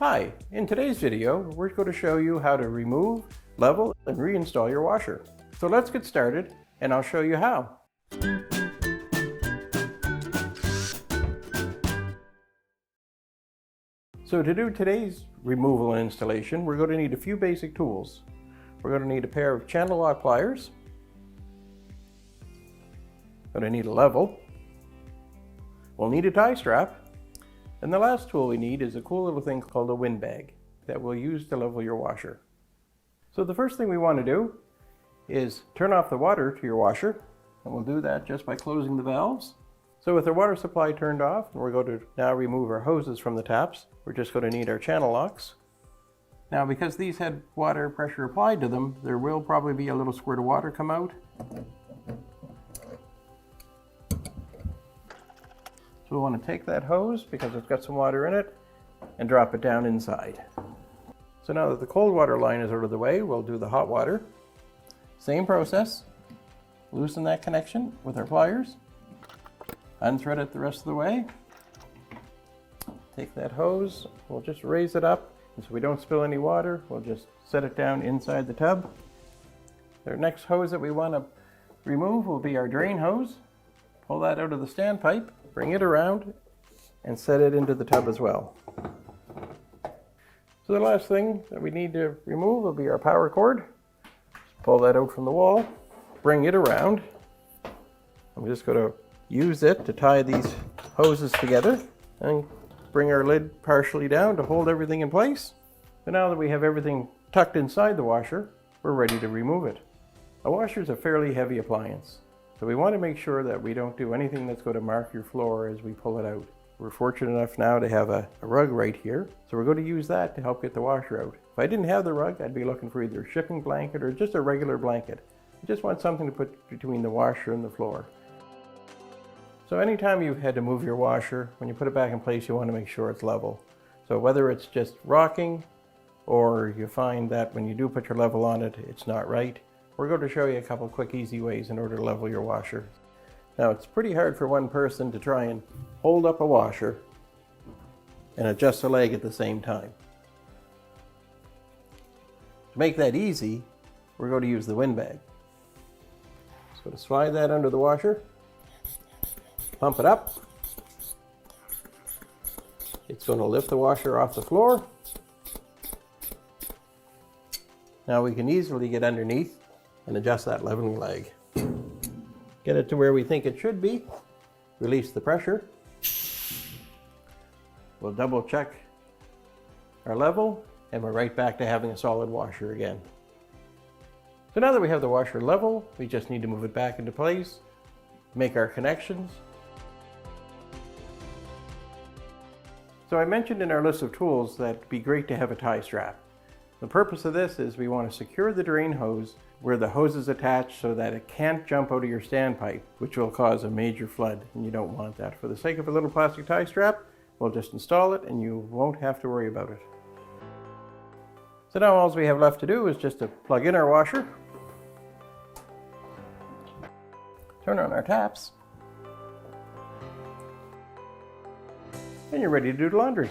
Hi, in today's video, we're going to show you how to remove, level, and reinstall your washer. So let's get started, and I'll show you how. So to do today's removal and installation, we're going to need a few basic tools. We're going to need a pair of channel lock pliers. Going to need a level. We'll need a tie strap. And the last tool we need is a cool little thing called a wind bag that we'll use to level your washer. So the first thing we want to do is turn off the water to your washer, and we'll do that just by closing the valves. So with our water supply turned off, we're going to now remove our hoses from the taps. We're just going to need our channel locks. Now because these had water pressure applied to them, there will probably be a little squirt of water come out. So we want to take that hose, because it's got some water in it, and drop it down inside. So now that the cold water line is out of the way, we'll do the hot water. Same process. Loosen that connection with our pliers. Unthread it the rest of the way. Take that hose, we'll just raise it up, and so we don't spill any water, we'll just set it down inside the tub. The next hose that we want to remove will be our drain hose. Pull that out of the standpipe. Bring it around and set it into the tub as well. So the last thing that we need to remove will be our power cord. Just pull that out from the wall, bring it around. I'm just going to use it to tie these hoses together and bring our lid partially down to hold everything in place. So now that we have everything tucked inside the washer, we're ready to remove it. A washer is a fairly heavy appliance. So we want to make sure that we don't do anything that's going to mark your floor as we pull it out. We're fortunate enough now to have a rug right here, so we're going to use that to help get the washer out. If I didn't have the rug, I'd be looking for either a shipping blanket or just a regular blanket. I just want something to put between the washer and the floor. So anytime you've had to move your washer, when you put it back in place, you want to make sure it's level. So whether it's just rocking, or you find that when you do put your level on it, it's not right, we're going to show you a couple quick, easy ways in order to level your washer. Now, it's pretty hard for one person to try and hold up a washer and adjust a leg at the same time. To make that easy, we're going to use the wind bag. Just going to slide that under the washer, pump it up. It's going to lift the washer off the floor. Now we can easily get underneath and adjust that leveling leg. Get it to where we think it should be. Release the pressure. We'll double check our level, and we're right back to having a solid washer again. So now that we have the washer level, we just need to move it back into place, make our connections. So I mentioned in our list of tools that it'd be great to have a tie strap. The purpose of this is we want to secure the drain hose where the hose is attached so that it can't jump out of your standpipe, which will cause a major flood, and you don't want that. For the sake of a little plastic tie strap, we'll just install it and you won't have to worry about it. So now all we have left to do is just to plug in our washer, turn on our taps, and you're ready to do the laundry.